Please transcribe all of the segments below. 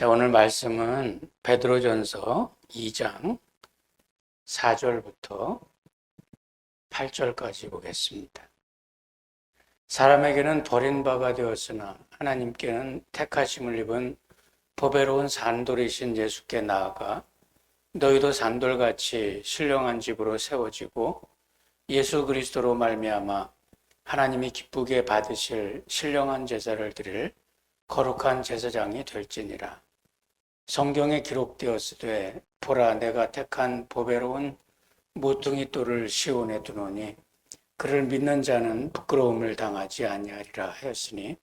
자, 오늘 말씀은 베드로전서 2장 4절부터 8절까지 보겠습니다. 사람에게는 버림받아 되었으나 하나님께는 택하심을 입은 보배로운 산돌이신 예수께 나아가 너희도 산돌같이 신령한 집으로 세워지고 예수 그리스도로 말미암아 하나님이 기쁘게 받으실 신령한 제사를 드릴 거룩한 제사장이 될지니라. 성경에 기록되었으되 보라 내가 택한 보배로운 모퉁이 돌을 시온에 두노니 그를 믿는 자는 부끄러움을 당하지 아니하리라 하였으니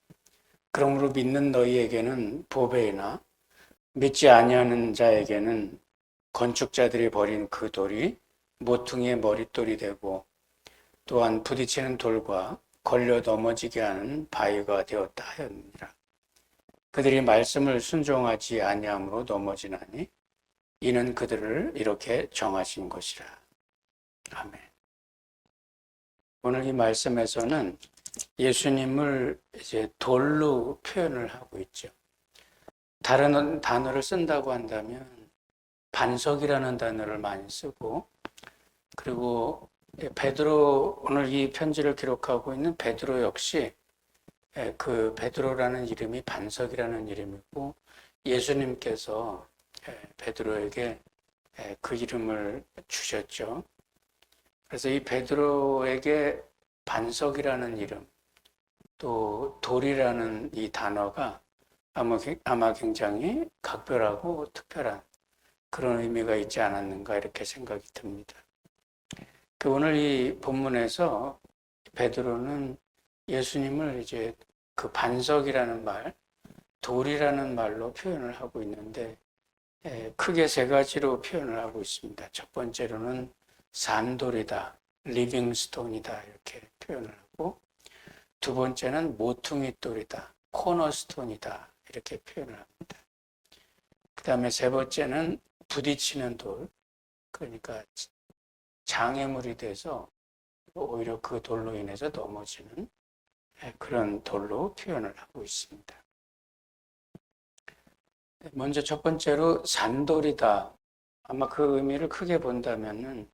그러므로 믿는 너희에게는 보배이나 믿지 아니하는 자에게는 건축자들이 버린 그 돌이 모퉁이의 머릿돌이 되고 또한 부딪히는 돌과 걸려 넘어지게 하는 바위가 되었다 하였느니라. 그들이 말씀을 순종하지 아니함으로 넘어지나니 이는 그들을 이렇게 정하신 것이라. 아멘. 오늘 이 말씀에서는 예수님을 이제 돌로 표현을 하고 있죠. 다른 단어를 쓴다고 한다면 반석이라는 단어를 많이 쓰고, 그리고 베드로, 오늘 이 편지를 기록하고 있는 베드로 역시 그 베드로라는 이름이 반석이라는 이름이고 예수님께서 베드로에게 그 이름을 주셨죠. 그래서 이 베드로에게 반석이라는 이름, 또 돌이라는 이 단어가 아마 굉장히 각별하고 특별한 그런 의미가 있지 않았는가 이렇게 생각이 듭니다. 오늘 이 본문에서 베드로는 예수님을 이제 그 반석이라는 말, 돌이라는 말로 표현을 하고 있는데 크게 세 가지로 표현을 하고 있습니다. 첫 번째로는 산돌이다, 리빙스톤이다 이렇게 표현을 하고, 두 번째는 모퉁이 돌이다, 코너스톤이다 이렇게 표현을 합니다. 그 다음에 세 번째는 부딪히는 돌, 그러니까 장애물이 돼서 오히려 그 돌로 인해서 넘어지는 그런 돌로 표현을 하고 있습니다. 먼저 첫 번째로 산돌이다. 아마 그 의미를 크게 본다면은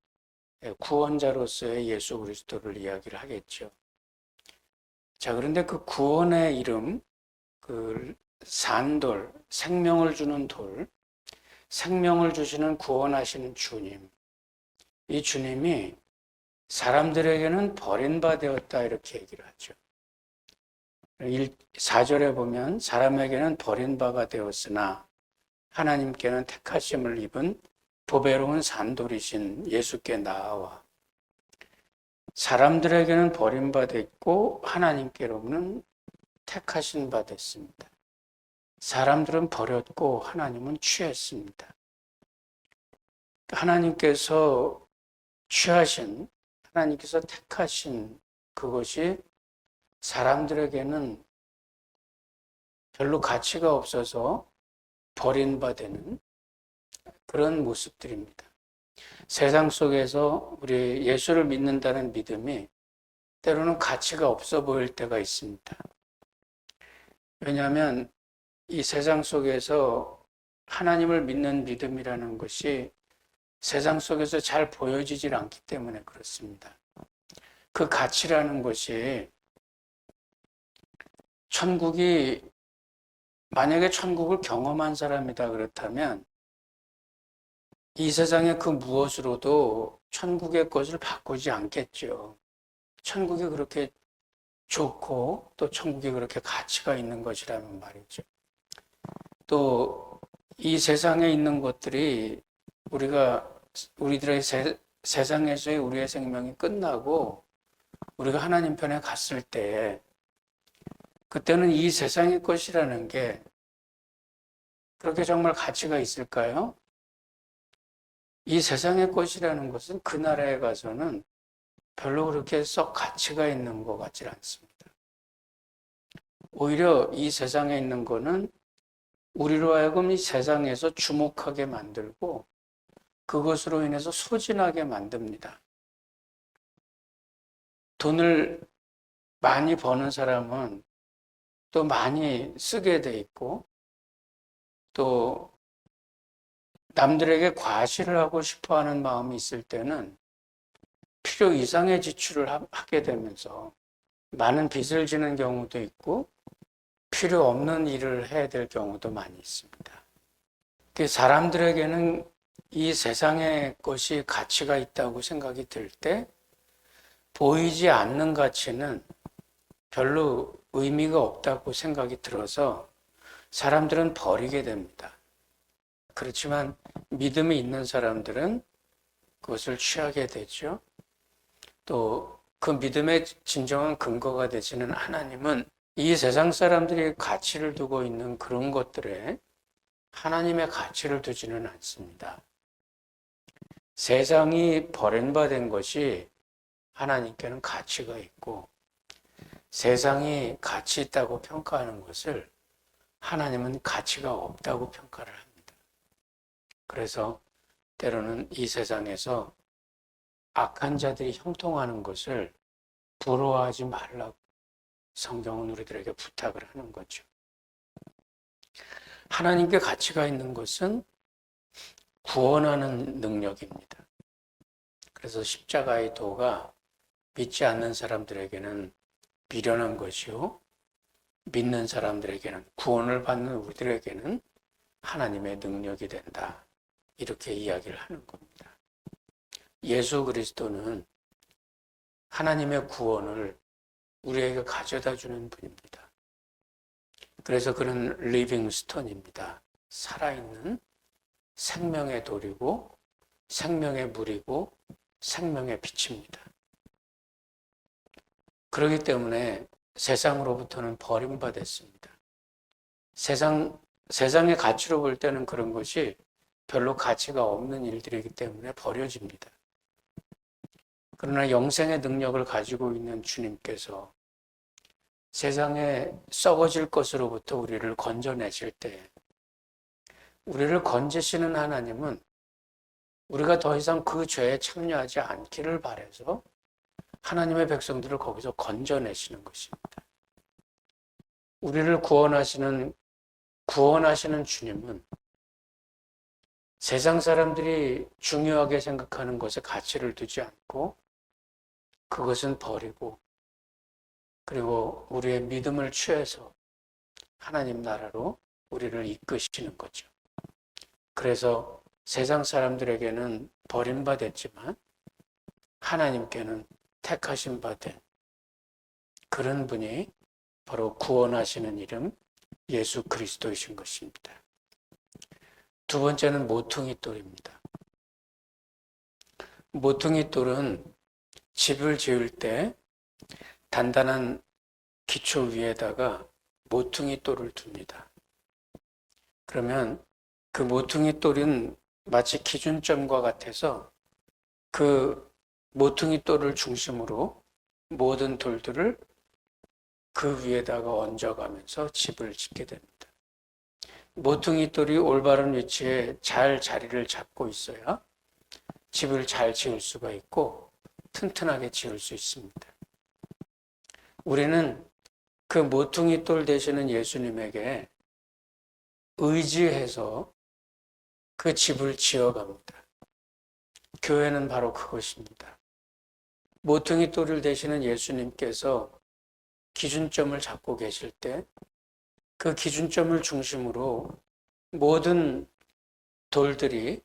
구원자로서의 예수 그리스도를 이야기를 하겠죠. 자, 그런데 그 구원의 이름, 그 산돌, 생명을 주는 돌, 생명을 주시는 구원하시는 주님, 이 주님이 사람들에게는 버림받았다 이렇게 얘기를 하죠. 4절에 보면 사람에게는 버림받아 되었으나 하나님께는 택하심을 입은 보배로운 산돌이신 예수께 나아와, 사람들에게는 버림받았고 하나님께로는 택하신 바 됐습니다. 사람들은 버렸고 하나님은 취했습니다. 하나님께서 취하신, 하나님께서 택하신 그것이 사람들에게는 별로 가치가 없어서 버림받는 그런 모습들입니다. 세상 속에서 우리 예수를 믿는다는 믿음이 때로는 가치가 없어 보일 때가 있습니다. 왜냐하면 이 세상 속에서 하나님을 믿는 믿음이라는 것이 세상 속에서 잘 보여지질 않기 때문에 그렇습니다. 그 가치라는 것이 만약에 천국을 경험한 사람이다 그렇다면 이 세상의 그 무엇으로도 천국의 것을 바꾸지 않겠죠. 천국이 그렇게 좋고 또 천국이 그렇게 가치가 있는 것이라는 말이죠. 또 이 세상에 있는 것들이 우리들의 세상에서의 우리의 생명이 끝나고 우리가 하나님 편에 갔을 때 그때는 이 세상의 것이라는 게 그렇게 정말 가치가 있을까요? 이 세상의 것이라는 것은 그 나라에 가서는 별로 그렇게 썩 가치가 있는 것 같지 않습니다. 오히려 이 세상에 있는 거는 우리로 하여금 이 세상에서 주목하게 만들고 그것으로 인해서 소진하게 만듭니다. 돈을 많이 버는 사람은 또 많이 쓰게 돼 있고 또 남들에게 과시를 하고 싶어 하는 마음이 있을 때는 필요 이상의 지출을 하게 되면서 많은 빚을 지는 경우도 있고 필요 없는 일을 해야 될 경우도 많이 있습니다. 사람들에게는 이 세상의 것이 가치가 있다고 생각이 들 때 보이지 않는 가치는 별로 의미가 없다고 생각이 들어서 사람들은 버리게 됩니다. 그렇지만 믿음이 있는 사람들은 그것을 취하게 되죠. 또 그 믿음의 진정한 근거가 되시는 하나님은 이 세상 사람들이 가치를 두고 있는 그런 것들에 하나님의 가치를 두지는 않습니다. 세상이 버림받은 것이 하나님께는 가치가 있고 세상이 가치 있다고 평가하는 것을 하나님은 가치가 없다고 평가를 합니다. 그래서 때로는 이 세상에서 악한 자들이 형통하는 것을 부러워하지 말라고 성경은 우리들에게 부탁을 하는 거죠. 하나님께 가치가 있는 것은 구원하는 능력입니다. 그래서 십자가의 도가 믿지 않는 사람들에게는 미련한 것이요, 믿는 사람들에게는, 구원을 받는 우리들에게는 하나님의 능력이 된다. 이렇게 이야기를 하는 겁니다. 예수 그리스도는 하나님의 구원을 우리에게 가져다 주는 분입니다. 그래서 그는 리빙 스톤입니다. 살아있는 생명의 돌이고 생명의 물이고 생명의 빛입니다. 그렇기 때문에 세상으로부터는 버림받았습니다. 세상의 가치로 볼 때는 그런 것이 별로 가치가 없는 일들이기 때문에 버려집니다. 그러나 영생의 능력을 가지고 있는 주님께서 세상에 썩어질 것으로부터 우리를 건져내실 때 우리를 건지시는 하나님은 우리가 더 이상 그 죄에 참여하지 않기를 바라서 하나님의 백성들을 거기서 건져내시는 것입니다. 우리를 구원하시는 주님은 세상 사람들이 중요하게 생각하는 것에 가치를 두지 않고 그것은 버리고 그리고 우리의 믿음을 취해서 하나님 나라로 우리를 이끄시는 거죠. 그래서 세상 사람들에게는 버림받았지만 하나님께는 택하신 바 된 그런 분이 바로 구원하시는 이름 예수 그리스도이신 것입니다. 두 번째는 모퉁이 돌입니다. 모퉁이 돌은 집을 지을 때 단단한 기초 위에다가 모퉁이 돌을 둡니다. 그러면 그 모퉁이 돌은 마치 기준점과 같아서 그 모퉁이 돌을 중심으로 모든 돌들을 그 위에다가 얹어가면서 집을 짓게 됩니다. 모퉁이 돌이 올바른 위치에 잘 자리를 잡고 있어야 집을 잘 지을 수가 있고 튼튼하게 지을 수 있습니다. 우리는 그 모퉁이 돌 되시는 예수님에게 의지해서 그 집을 지어갑니다. 교회는 바로 그것입니다. 모퉁이 돌을 되시는 예수님께서 기준점을 잡고 계실 때 그 기준점을 중심으로 모든 돌들이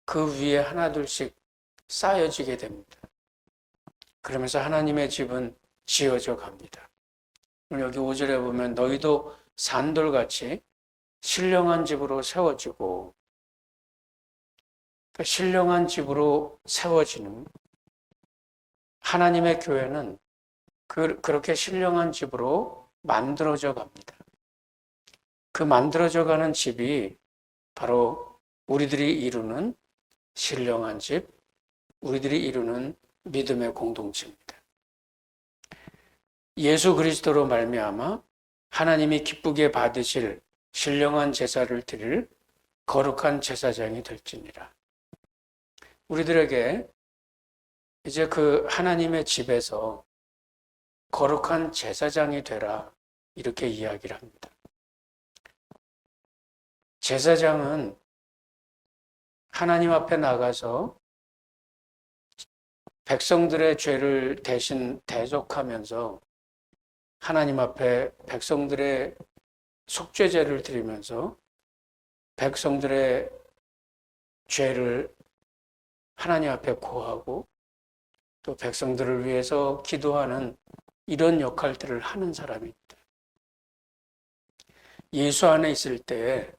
그 위에 하나둘씩 쌓여지게 됩니다. 그러면서 하나님의 집은 지어져 갑니다. 여기 5절에 보면 너희도 산돌같이 신령한 집으로 세워지고 그 신령한 집으로 세워지는 하나님의 교회는 그렇게 신령한 집으로 만들어져 갑니다. 그 만들어져 가는 집이 바로 우리들이 이루는 신령한 집, 우리들이 이루는 믿음의 공동체입니다. 예수 그리스도로 말미암아 하나님이 기쁘게 받으실 신령한 제사를 드릴 거룩한 제사장이 될지니라. 우리들에게 이제 그 하나님의 집에서 거룩한 제사장이 되라 이렇게 이야기를 합니다. 제사장은 하나님 앞에 나가서 백성들의 죄를 대신 대속하면서 하나님 앞에 백성들의 속죄제를 드리면서 백성들의 죄를 하나님 앞에 고하고 또 백성들을 위해서 기도하는 이런 역할들을 하는 사람입니다. 예수 안에 있을 때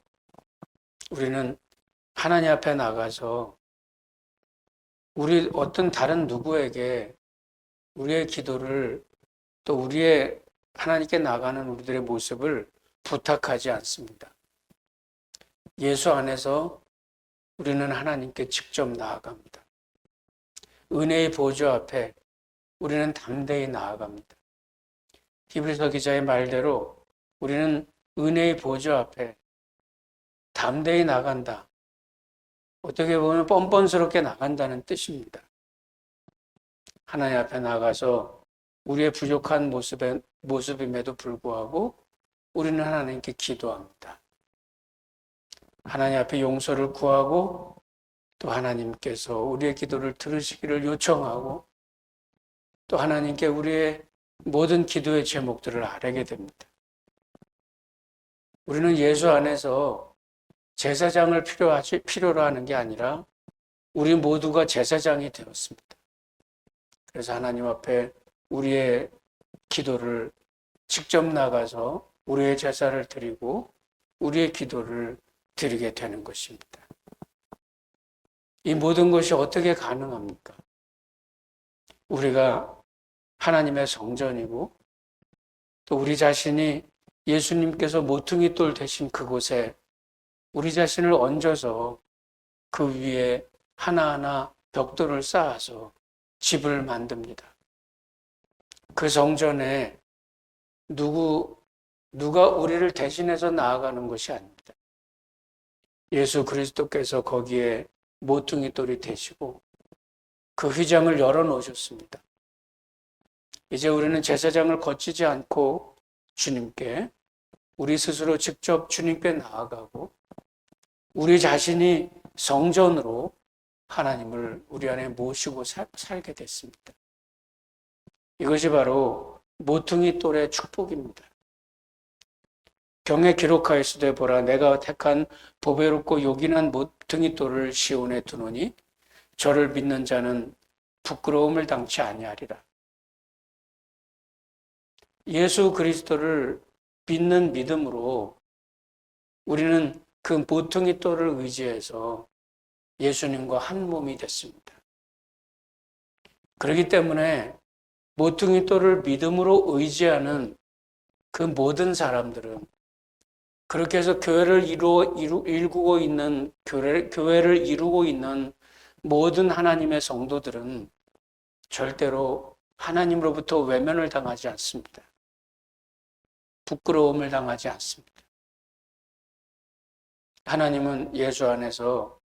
우리는 하나님 앞에 나가서 우리 어떤 다른 누구에게 우리의 기도를 또 우리의 하나님께 나가는 우리들의 모습을 부탁하지 않습니다. 예수 안에서 우리는 하나님께 직접 나아갑니다. 은혜의 보좌 앞에 우리는 담대히 나아갑니다. 히브리서 기자의 말대로 우리는 은혜의 보좌 앞에 담대히 나간다. 어떻게 보면 뻔뻔스럽게 나간다는 뜻입니다. 하나님 앞에 나가서 우리의 부족한 모습임에도 불구하고 우리는 하나님께 기도합니다. 하나님 앞에 용서를 구하고 또 하나님께서 우리의 기도를 들으시기를 요청하고 또 하나님께 우리의 모든 기도의 제목들을 아뢰게 됩니다. 우리는 예수 안에서 제사장을 필요로 하는 게 아니라 우리 모두가 제사장이 되었습니다. 그래서 하나님 앞에 우리의 기도를 직접 나가서 우리의 제사를 드리고 우리의 기도를 드리게 되는 것입니다. 이 모든 것이 어떻게 가능합니까? 우리가 하나님의 성전이고 또 우리 자신이 예수님께서 모퉁이 돌 되신 그곳에 우리 자신을 얹어서 그 위에 하나하나 벽돌을 쌓아서 집을 만듭니다. 그 성전에 누가 우리를 대신해서 나아가는 것이 아닙니다. 예수 그리스도께서 거기에 모퉁이 돌이 되시고 그 휘장을 열어놓으셨습니다. 이제 우리는 제사장을 거치지 않고 주님께 우리 스스로 직접 주님께 나아가고 우리 자신이 성전으로 하나님을 우리 안에 모시고 살게 됐습니다. 이것이 바로 모퉁이 돌의 축복입니다. 경에 기록하였으되 보라 내가 택한 보배롭고 요긴한 모퉁이 돌을 시온에 두노니 저를 믿는 자는 부끄러움을 당치 아니하리라. 예수 그리스도를 믿는 믿음으로 우리는 그 모퉁이 돌을 의지해서 예수님과 한 몸이 됐습니다. 그렇기 때문에 모퉁이 돌을 믿음으로 의지하는 그 모든 사람들은 그렇게 해서 교회를 이루고 있는 교회를 이루고 있는 모든 하나님의 성도들은 절대로 하나님으로부터 외면을 당하지 않습니다. 부끄러움을 당하지 않습니다. 하나님은 예수 안에서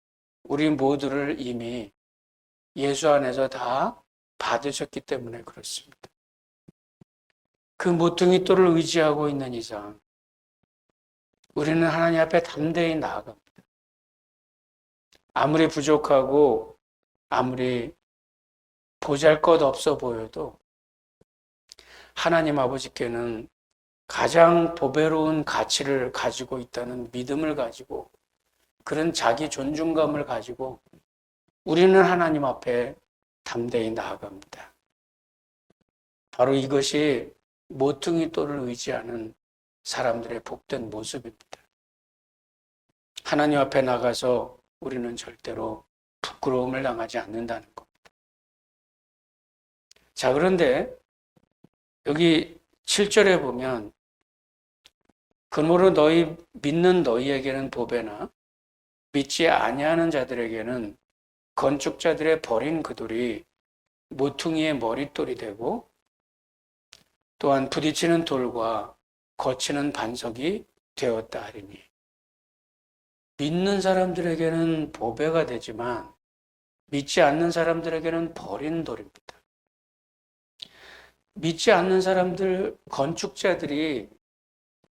우리 모두를 이미 예수 안에서 다 받으셨기 때문에 그렇습니다. 그 모퉁이 돌을 의지하고 있는 이상 우리는 하나님 앞에 담대히 나아갑니다. 아무리 부족하고 아무리 보잘것없어 보여도 하나님 아버지께는 가장 보배로운 가치를 가지고 있다는 믿음을 가지고 그런 자기 존중감을 가지고 우리는 하나님 앞에 담대히 나아갑니다. 바로 이것이 모퉁이 돌을 의지하는 사람들의 복된 모습입니다. 하나님 앞에 나가서 우리는 절대로 부끄러움을 당하지 않는다는 겁니다. 자, 그런데 여기 7절에 보면 그러므로 믿는 너희에게는 보배나 믿지 아니하는 자들에게는 건축자들의 버린 그 돌이 모퉁이의 머릿돌이 되고 또한 부딪히는 돌과 거치는 반석이 되었다 하리니 믿는 사람들에게는 보배가 되지만 믿지 않는 사람들에게는 버린 돌입니다. 믿지 않는 사람들, 건축자들이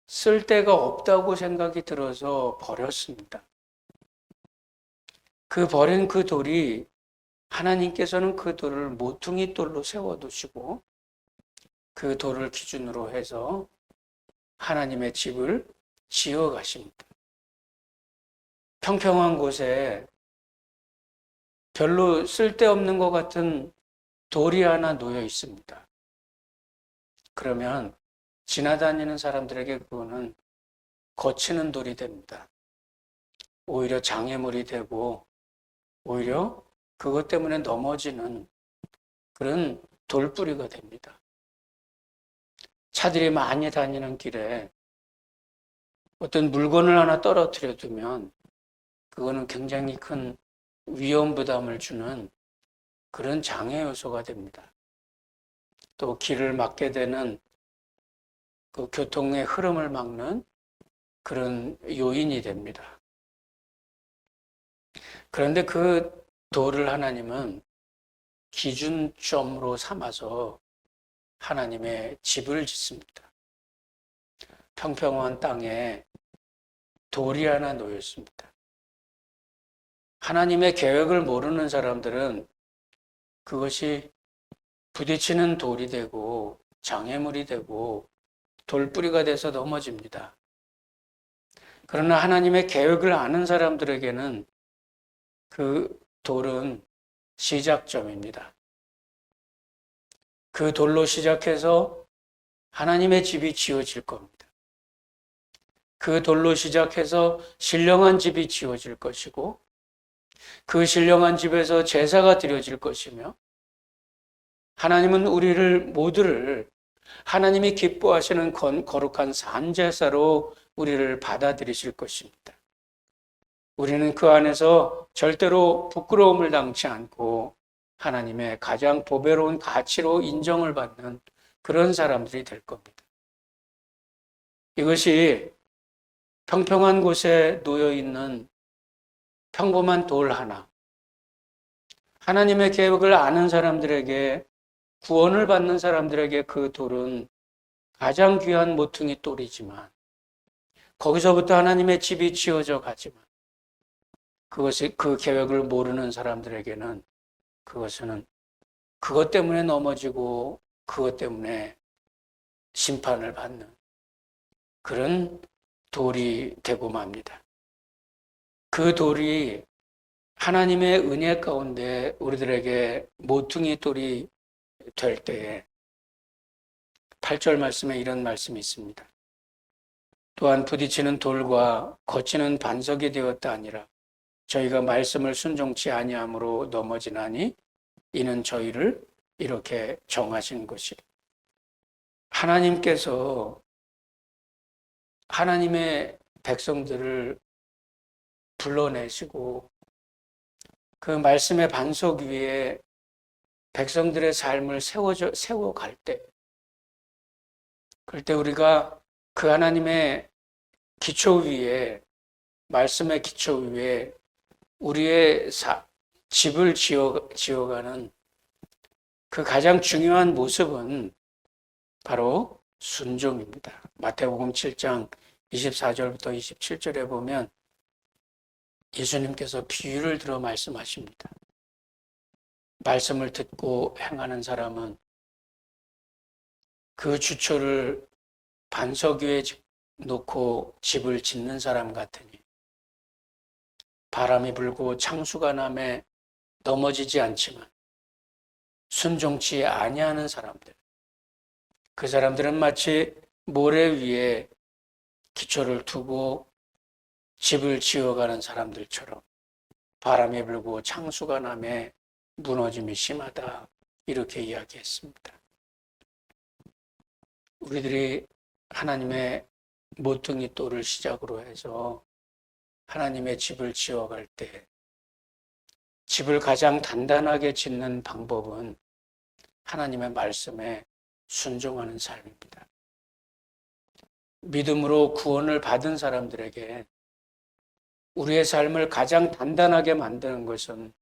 쓸 데가 없다고 생각이 들어서 버렸습니다. 그 버린 그 돌이 하나님께서는 그 돌을 모퉁이 돌로 세워두시고 그 돌을 기준으로 해서 하나님의 집을 지어 가십니다. 평평한 곳에 별로 쓸데없는 것 같은 돌이 하나 놓여 있습니다. 그러면 지나다니는 사람들에게 그거는 거치는 돌이 됩니다. 오히려 장애물이 되고 오히려 그것 때문에 넘어지는 그런 돌뿌리가 됩니다. 차들이 많이 다니는 길에 어떤 물건을 하나 떨어뜨려 두면 그거는 굉장히 큰 위험 부담을 주는 그런 장애 요소가 됩니다. 또 길을 막게 되는 그 교통의 흐름을 막는 그런 요인이 됩니다. 그런데 그 돌을 하나님은 기준점으로 삼아서 하나님의 집을 짓습니다. 평평한 땅에 돌이 하나 놓였습니다. 하나님의 계획을 모르는 사람들은 그것이 부딪히는 돌이 되고 장애물이 되고 돌뿌리가 돼서 넘어집니다. 그러나 하나님의 계획을 아는 사람들에게는 그 돌은 시작점입니다. 그 돌로 시작해서 하나님의 집이 지어질 겁니다. 그 돌로 시작해서 신령한 집이 지어질 것이고 그 신령한 집에서 제사가 드려질 것이며 하나님은 우리를 모두를 하나님이 기뻐하시는 거룩한 산제사로 우리를 받아들이실 것입니다. 우리는 그 안에서 절대로 부끄러움을 당치 않고 하나님의 가장 보배로운 가치로 인정을 받는 그런 사람들이 될 겁니다. 이것이 평평한 곳에 놓여 있는 평범한 돌 하나, 하나님의 계획을 아는 사람들에게, 구원을 받는 사람들에게 그 돌은 가장 귀한 모퉁이 돌이지만 거기서부터 하나님의 집이 지어져 가지만 그것이 그 계획을 모르는 사람들에게는 그것은 그것 때문에 넘어지고 그것 때문에 심판을 받는 그런 돌이 되고 맙니다. 그 돌이 하나님의 은혜 가운데 우리들에게 모퉁이 돌이 될 때에 8절 말씀에 이런 말씀이 있습니다. 또한 부딪히는 돌과 거치는 반석이 되었다 아니라 저희가 말씀을 순종치 아니함으로 넘어지나니 이는 저희를 이렇게 정하신 것이라. 하나님께서 하나님의 백성들을 불러내시고 그 말씀의 반석 위에 백성들의 삶을 세워갈 때, 그럴 때 우리가 그 하나님의 기초 위에, 말씀의 기초 위에 우리의 집을 지어가는 그 가장 중요한 모습은 바로 순종입니다. 마태복음 7장 24절부터 27절에 보면 예수님께서 비유를 들어 말씀하십니다. 말씀을 듣고 행하는 사람은 그 주초를 반석 위에 놓고 집을 짓는 사람 같으니 바람이 불고 창수가 남에 넘어지지 않지만 순종치 아니하는 사람들, 그 사람들은 마치 모래 위에 기초를 두고 집을 지어가는 사람들처럼 바람이 불고 창수가 남에 무너짐이 심하다, 이렇게 이야기했습니다. 우리들이 하나님의 모퉁이 돌을 시작으로 해서 하나님의 집을 지어갈 때 집을 가장 단단하게 짓는 방법은 하나님의 말씀에 순종하는 삶입니다. 믿음으로 구원을 받은 사람들에게 우리의 삶을 가장 단단하게 만드는 것은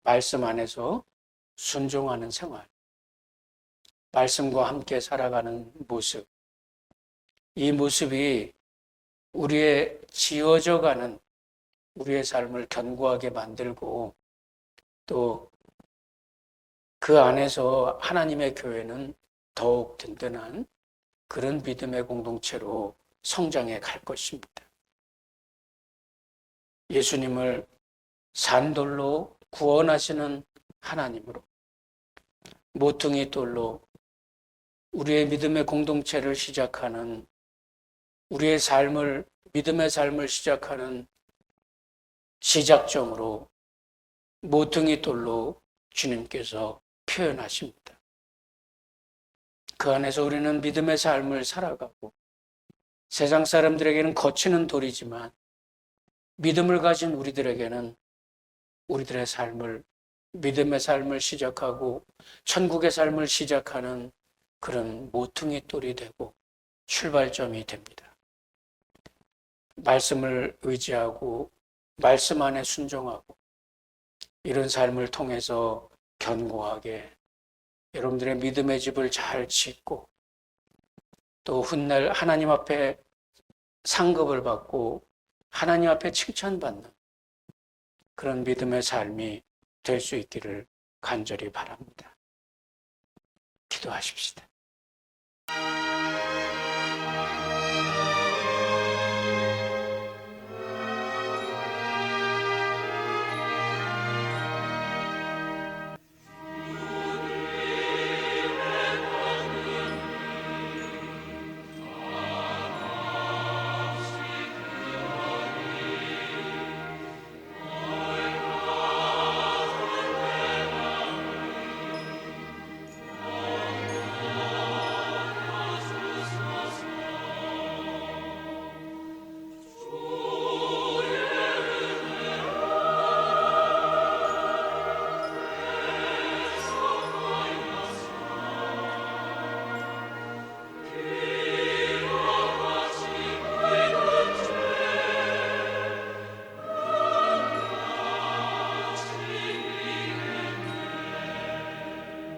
말씀 안에서 순종하는 생활, 말씀과 함께 살아가는 모습, 이 모습이 우리의 지어져가는 우리의 삶을 견고하게 만들고 또 그 안에서 하나님의 교회는 더욱 든든한 그런 믿음의 공동체로 성장해 갈 것입니다. 예수님을 산돌로 구원하시는 하나님으로 모퉁이 돌로 우리의 믿음의 공동체를 시작하는 우리의 삶을 믿음의 삶을 시작하는 시작점으로 모퉁이 돌로 주님께서 표현하십니다. 그 안에서 우리는 믿음의 삶을 살아가고 세상 사람들에게는 거치는 돌이지만 믿음을 가진 우리들에게는 우리들의 삶을 믿음의 삶을 시작하고 천국의 삶을 시작하는 그런 모퉁이 돌이 되고 출발점이 됩니다. 말씀을 의지하고 말씀 안에 순종하고 이런 삶을 통해서 견고하게 여러분들의 믿음의 집을 잘 짓고 또 훗날 하나님 앞에 상급을 받고 하나님 앞에 칭찬받는 그런 믿음의 삶이 될 수 있기를 간절히 바랍니다. 기도하십시다.